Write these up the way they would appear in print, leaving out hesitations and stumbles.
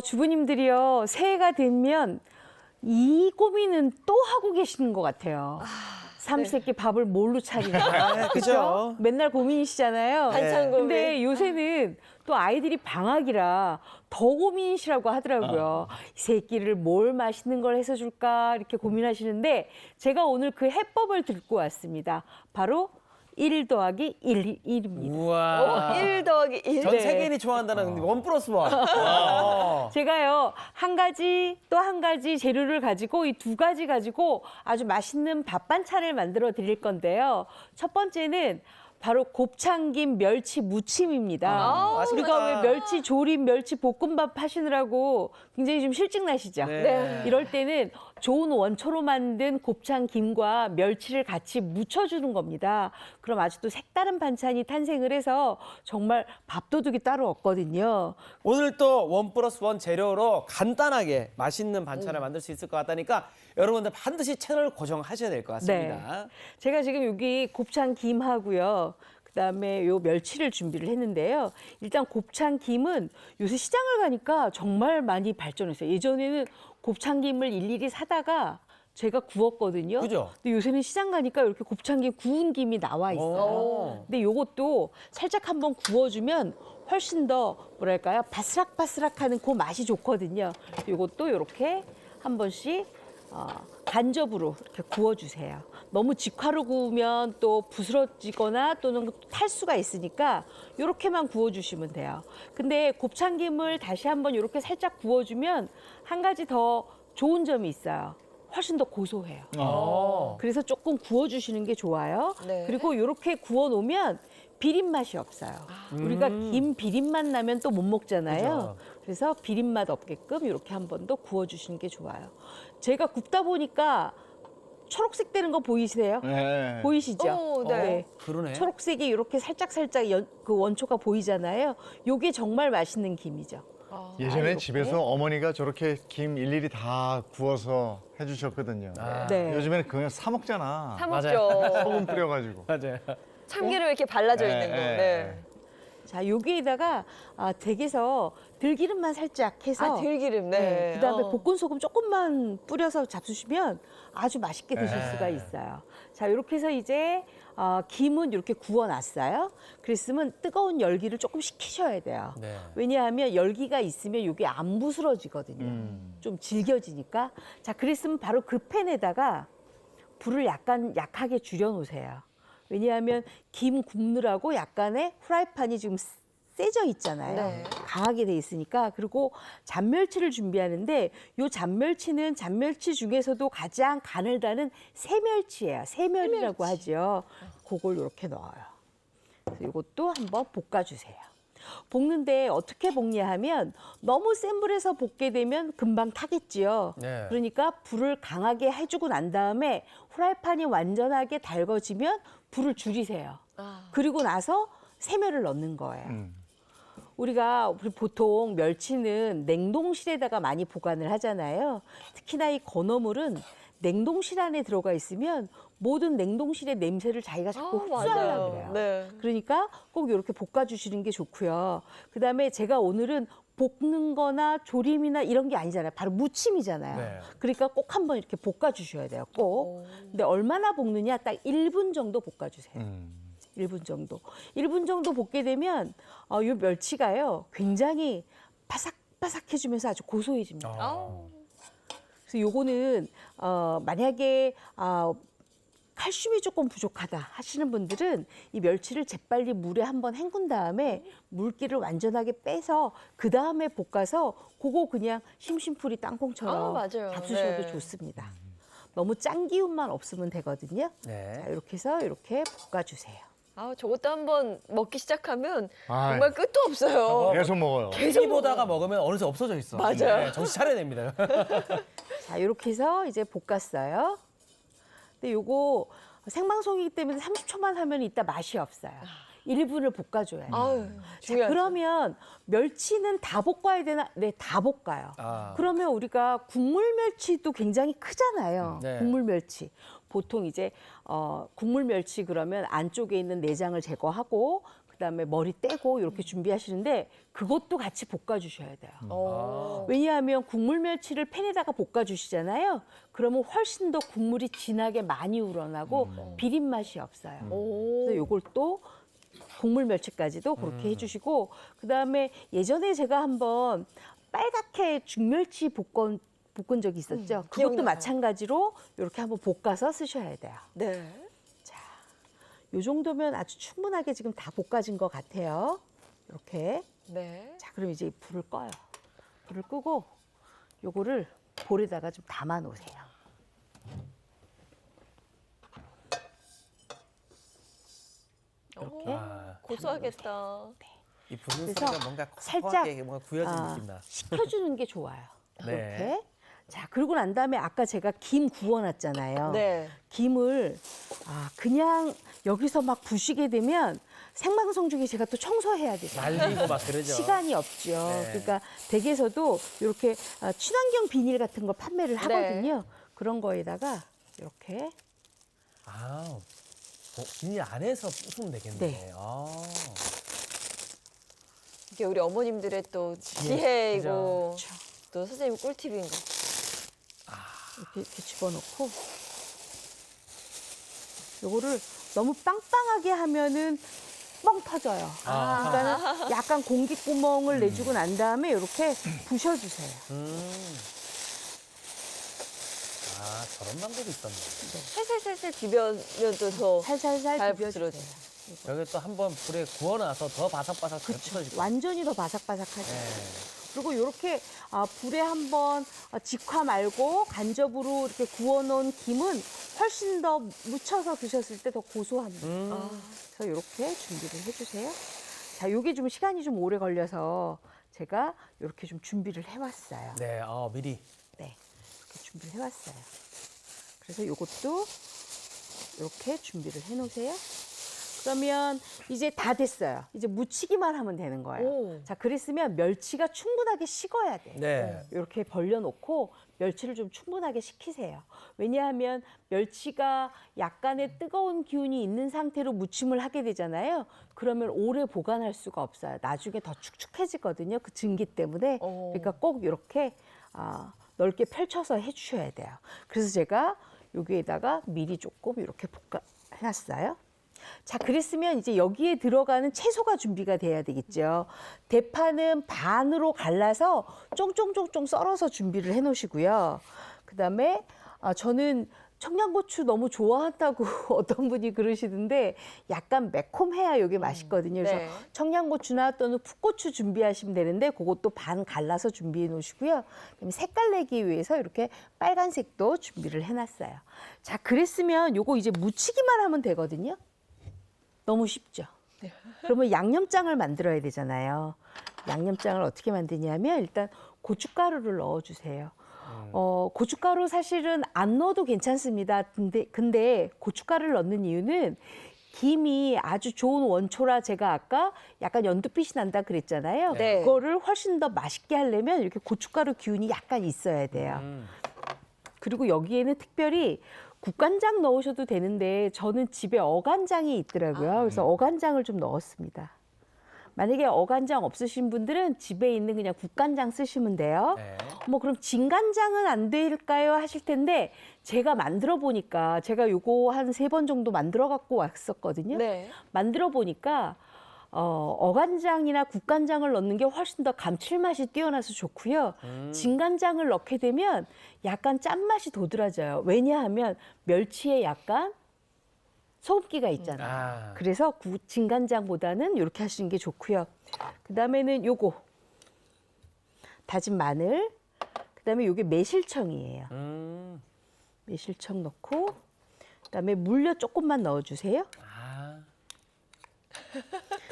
주부님들이요, 새해가 되면 이 고민은 또 하고 계시는 것 같아요. 삼시세끼 밥을 뭘로 차리나. 그죠? 맨날 고민이시잖아요. 반찬 고민. 근데 요새는 또 아이들이 방학이라 더 고민이시라고 하더라고요. 이 새끼를 뭘 맛있는 걸 해서 줄까 이렇게 고민하시는데 제가 오늘 그 해법을 듣고 왔습니다. 바로 1 더하기 1입니다. 우와. 1 더하기 1. 전 세계인이 좋아한다는 1+1. 제가요, 한 가지 또 한 가지 재료를 가지고 이 두 가지 가지고 아주 맛있는 밥 반찬을 만들어 드릴 건데요. 첫 번째는 바로 곱창김 멸치 무침입니다. 우리가 왜 멸치 조림, 멸치 볶음밥 하시느라고 굉장히 좀 실증 나시죠? 네. 이럴 때는 좋은 원초로 만든 곱창김과 멸치를 같이 묻혀주는 겁니다. 그럼 아주 또 색다른 반찬이 탄생을 해서 정말 밥도둑이 따로 없거든요. 오늘 또 1+1 재료로 간단하게 맛있는 반찬을 만들 수 있을 것 같다니까 여러분들 반드시 채널 고정하셔야 될 것 같습니다. 제가 지금 여기 곱창김하고요. 그다음에 요 멸치를 준비를 했는데요. 일단 곱창김은 요새 시장을 가니까 정말 많이 발전했어요. 예전에는 곱창김을 일일이 사다가 제가 구웠거든요. 그죠? 근데 요새는 시장 가니까 이렇게 곱창김 구운 김이 나와 있어요. 근데 요것도 살짝 한번 구워주면 훨씬 더 뭐랄까요? 바스락바스락하는 그 맛이 좋거든요. 요것도 이렇게 한 번씩 간접으로 이렇게 구워주세요. 너무 직화로 구우면 또 부스러지거나 또는 탈 수가 있으니까 이렇게만 구워주시면 돼요. 근데 곱창김을 다시 한번 이렇게 살짝 구워주면 한 가지 더 좋은 점이 있어요. 훨씬 더 고소해요. 그래서 조금 구워주시는 게 좋아요. 네. 그리고 이렇게 구워놓으면 비린 맛이 없어요. 우리가 김 비린 맛 나면 또 못 먹잖아요. 그래서 비린 맛 없게끔 이렇게 한 번 더 구워주시는 게 좋아요. 제가 굽다 보니까 초록색 되는 거 보이세요? 네. 보이시죠? 오, 네. 그러네. 초록색이 이렇게 살짝살짝 그 원초가 보이잖아요. 요게 정말 맛있는 김이죠. 예전에 이렇게? 집에서 어머니가 저렇게 김 일일이 다 구워서 해주셨거든요. 네. 요즘에는 그냥 사 먹잖아. 사 맞아요. 먹죠. 소금 뿌려가지고. 맞아요. 참기름 이렇게 발라져 있는 거. 네. 자, 여기에다가 댁에서 들기름만 살짝 해서 들기름. 네. 그다음에 볶은 소금 조금만 뿌려서 잡수시면 아주 맛있게 드실 수가 있어요. 자, 이렇게 해서 이제 김은 이렇게 구워놨어요. 그랬으면 뜨거운 열기를 조금 식히셔야 돼요. 네. 왜냐하면 열기가 있으면 이게 안 부스러지거든요. 좀 질겨지니까. 자, 그랬으면 바로 그 팬에다가 불을 약간 약하게 줄여놓으세요. 왜냐하면 김 굽느라고 약간의 후라이팬이 지금 세져 있잖아요. 네. 강하게 돼 있으니까. 그리고 잔멸치를 준비하는데 이 잔멸치는 잔멸치 중에서도 가장 간을 다는 새멸치예요. 새멸이라고 하죠. 그걸 이렇게 넣어요. 그래서 이것도 한번 볶아주세요. 볶는데 어떻게 볶냐 하면 너무 센 불에서 볶게 되면 금방 타겠지요. 네. 그러니까 불을 강하게 해주고 난 다음에 후라이팬이 완전하게 달궈지면 불을 줄이세요. 그리고 나서 새멸을 넣는 거예요. 우리가 보통 멸치는 냉동실에다가 많이 보관을 하잖아요. 특히나 이 건어물은 냉동실 안에 들어가 있으면 모든 냉동실의 냄새를 자기가 자꾸 흡수하려고 그래요. 네. 그러니까 꼭 이렇게 볶아주시는 게 좋고요. 그다음에 제가 오늘은 볶는 거나 조림이나 이런 게 아니잖아요. 바로 무침이잖아요. 네. 그러니까 꼭 한번 이렇게 볶아주셔야 돼요. 꼭. 근데 얼마나 볶느냐? 딱 1분 정도 볶아주세요. 1분 정도. 1분 정도 볶게 되면 이 멸치가요. 굉장히 바삭바삭해지면서 아주 고소해집니다. 그래서 요거는 만약에 칼슘이 조금 부족하다 하시는 분들은 이 멸치를 재빨리 물에 한번 헹군 다음에 물기를 완전하게 빼서 그 다음에 볶아서 그거 그냥 심심풀이 땅콩처럼 맞아요. 잡수셔도 네. 좋습니다. 너무 짠 기운만 없으면 되거든요. 네. 자, 이렇게 해서 이렇게 볶아주세요. 저것도 한번 먹기 시작하면 아이. 정말 끝도 없어요. 계속 먹어요. TV 보다가 먹으면 어느새 없어져 있어. 맞아요. 네, 정신 차려야 됩니다. 자, 이렇게 해서 이제 볶았어요. 근데 요거 생방송이기 때문에 30초만 하면 이따 맛이 없어요. 1분을 볶아줘야 돼요. 자, 중요하죠. 그러면 멸치는 다 볶아야 되나? 네, 다 볶아요. 그러면 우리가 국물 멸치도 굉장히 크잖아요. 네. 국물 멸치. 보통 이제 국물 멸치 그러면 안쪽에 있는 내장을 제거하고 그다음에 머리 떼고 이렇게 준비하시는데 그것도 같이 볶아주셔야 돼요. 어. 왜냐하면 국물 멸치를 팬에다가 볶아주시잖아요. 그러면 훨씬 더 국물이 진하게 많이 우러나고 비린 맛이 없어요. 오. 그래서 요걸 또 국물 멸치까지도 그렇게 해주시고 그다음에 예전에 제가 한번 빨갛게 죽멸치 볶은 적이 있었죠. 그것도 기억나요. 마찬가지로 이렇게 한번 볶아서 쓰셔야 돼요. 네. 이 정도면 아주 충분하게 지금 다 볶아진 것 같아요. 이렇게. 네. 자, 그럼 이제 불을 꺼요. 불을 끄고 요거를 볼에다가 좀 담아 놓으세요. 이렇게. 아, 고소하겠다. 이 부분 그래서 소리가 뭔가 살짝, 고소하게 뭔가 구워진 아, 느낌 나. 식혀주는 게 좋아요. 네. 이렇게. 자, 그러고 난 다음에 아까 제가 김 구워놨잖아요. 네. 김을 그냥 여기서 막 부시게 되면 생방송 중에 제가 또 청소해야 돼요. 말리고 막 그러죠. 시간이 없죠. 네. 그러니까 댁에서도 이렇게 친환경 비닐 같은 거 판매를 하거든요. 그런 거에다가 이렇게 비닐 안에서 부수면 되겠네. 네. 이게 우리 어머님들의 또 그죠. 지혜이고 그렇죠. 또 선생님 꿀팁인 거. 이렇게 집어넣고 요거를 너무 빵빵하게 하면은 뻥 터져요. 그러니까 약간 공기 구멍을 내주고 난 다음에 이렇게 부셔주세요. 저런 방법이 있었네. 살살살살 비벼면 또 더 살살살 잘 비벼주세요. 부스러져요. 여기 또 한번 불에 구워놔서 더 바삭바삭 잘 부서질 거예요. 완전히 더 바삭바삭하죠. 네. 그리고 이렇게 불에 한번 직화 말고 간접으로 이렇게 구워놓은 김은 훨씬 더 묻혀서 드셨을 때 더 고소합니다. 그래서 이렇게 준비를 해주세요. 자, 요게 좀 시간이 좀 오래 걸려서 제가 이렇게 좀 준비를 해왔어요. 네, 미리. 네, 이렇게 준비를 해왔어요. 그래서 요것도 이렇게 준비를 해놓으세요. 그러면 이제 다 됐어요. 이제 무치기만 하면 되는 거예요. 오. 자, 그랬으면 멸치가 충분하게 식어야 돼요. 네. 이렇게 벌려놓고 멸치를 좀 충분하게 식히세요. 왜냐하면 멸치가 약간의 뜨거운 기운이 있는 상태로 무침을 하게 되잖아요. 그러면 오래 보관할 수가 없어요. 나중에 더 축축해지거든요. 그 증기 때문에. 오. 그러니까 꼭 이렇게 넓게 펼쳐서 해주셔야 돼요. 그래서 제가 여기에다가 미리 조금 이렇게 볶아놨어요. 자, 그랬으면 이제 여기에 들어가는 채소가 준비가 돼야 되겠죠. 대파는 반으로 갈라서 쫑쫑쫑쫑 썰어서 준비를 해 놓으시고요. 그다음에 저는 청양고추 너무 좋아한다고 어떤 분이 그러시던데 약간 매콤해야 이게 맛있거든요. 그래서 네. 청양고추나 또는 풋고추 준비하시면 되는데 그것도 반 갈라서 준비해 놓으시고요. 그다음에 색깔 내기 위해서 이렇게 빨간색도 준비를 해놨어요. 자, 그랬으면 요거 이제 무치기만 하면 되거든요. 너무 쉽죠. 그러면 양념장을 만들어야 되잖아요. 양념장을 어떻게 만드냐면 일단 고춧가루를 넣어주세요. 고춧가루 사실은 안 넣어도 괜찮습니다. 근데 고춧가루를 넣는 이유는 김이 아주 좋은 원초라 제가 아까 약간 연두빛이 난다 그랬잖아요. 네. 그거를 훨씬 더 맛있게 하려면 이렇게 고춧가루 기운이 약간 있어야 돼요. 그리고 여기에는 특별히 국간장 넣으셔도 되는데 저는 집에 어간장이 있더라고요. 그래서 어간장을 좀 넣었습니다. 만약에 어간장 없으신 분들은 집에 있는 그냥 국간장 쓰시면 돼요. 네. 뭐 그럼 진간장은 안 될까요? 하실 텐데 제가 만들어 보니까 제가 요거 한 3번 정도 만들어 갖고 왔었거든요. 네. 만들어 보니까 어간장이나 국간장을 넣는 게 훨씬 더 감칠맛이 뛰어나서 좋고요. 진간장을 넣게 되면 약간 짠맛이 도드라져요. 왜냐하면 멸치에 약간 소금기가 있잖아요. 그래서 진간장보다는 이렇게 하시는 게 좋고요. 그다음에는 요거 다진 마늘, 그다음에 요게 매실청이에요. 매실청 넣고 그다음에 물엿 조금만 넣어주세요.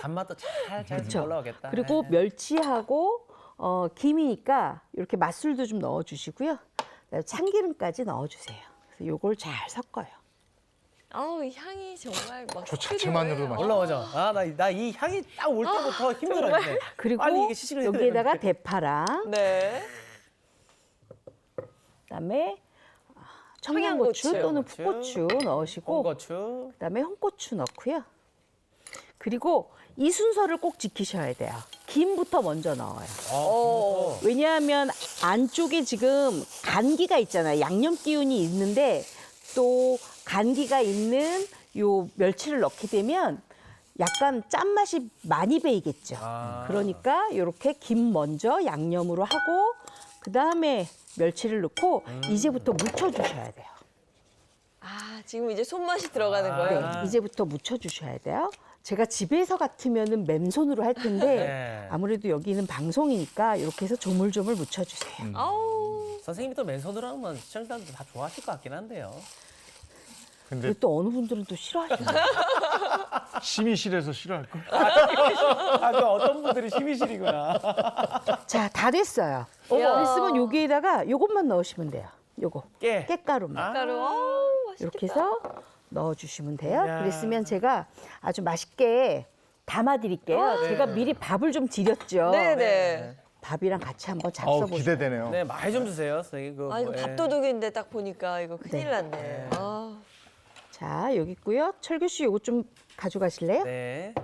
단맛도 잘 그렇죠. 올라오겠다. 그리고 네. 멸치하고 김이니까 이렇게 맛술도 좀 넣어주시고요. 그다음에 참기름까지 넣어주세요. 그래서 요걸 잘 섞어요. 아우, 이 향이 정말 막 저 자체만으로도 맛있어요. 올라오죠. 나 이 향이 딱 올 때부터 힘들어 이제. 그리고 빨리 이게 시식을 해야 여기에다가 되는데. 대파랑 네. 그다음에 청양고추 청양고추. 또는 풋고추 넣으시고 홍고추. 그다음에 홍고추 넣고요. 그리고 이 순서를 꼭 지키셔야 돼요. 김부터 먼저 넣어요. 어. 왜냐하면 안쪽에 지금 간기가 있잖아요. 양념 기운이 있는데 또 간기가 있는 요 멸치를 넣게 되면 약간 짠맛이 많이 배이겠죠. 그러니까 이렇게 김 먼저 양념으로 하고 그다음에 멸치를 넣고 이제부터 묻혀주셔야 돼요. 아, 지금 이제 손맛이 들어가는 거예요? 네, 이제부터 묻혀주셔야 돼요. 제가 집에서 같으면은 맨손으로 할 텐데 네. 아무래도 여기는 방송이니까 이렇게 해서 조물조물 묻혀주세요. 아우. 선생님이 또 맨손으로 하면 시청자들도 다 좋아하실 것 같긴 한데요. 근데 그리고 또 어느 분들은 또 싫어하시나요? 심이 실해서 싫어할 걸. 아, 그 어떤 분들이 심의실이구나. 자, 다 됐어요. 어머. 됐으면 여기에다가 요것만 넣으시면 돼요. 요거 깨. 깨가루만 가루. 아우, 맛있겠다. 이렇게 해서 넣어주시면 돼요. 야. 그랬으면 제가 아주 맛있게 담아드릴게요. 제가 미리 밥을 좀 드렸죠. 네네. 밥이랑 같이 한번 아우 잡숴보세요. 기대되네요. 네, 많이 좀 주세요, 선생님. 그 아, 이거 뭐, 예. 밥도둑인데 딱 보니까 이거 큰일 네. 났네. 아. 자, 여기 있고요. 철규 씨 요거 좀 가져가실래요? 네.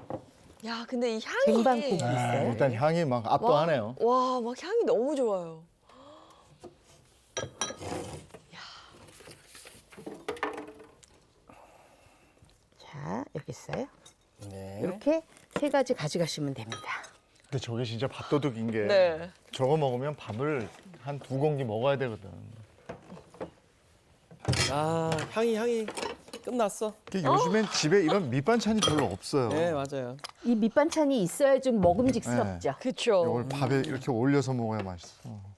야, 근데 이 향이. 쟁반국이 아, 있어요. 일단 향이 막 압도하네요. 와, 막 향이 너무 좋아요. 자, 여기 있어요. 네. 이렇게 세 가지 가져가시면 됩니다. 근데 저게 진짜 밥도둑인 게 네. 저거 먹으면 밥을 한 2공기 먹어야 되거든. 아, 향이 끝났어. 이게 요즘엔 집에 이런 밑반찬이 별로 없어요. 네, 맞아요. 이 밑반찬이 있어야 좀 먹음직스럽죠. 그쵸. 이걸 밥에 이렇게 올려서 먹어야 맛있어.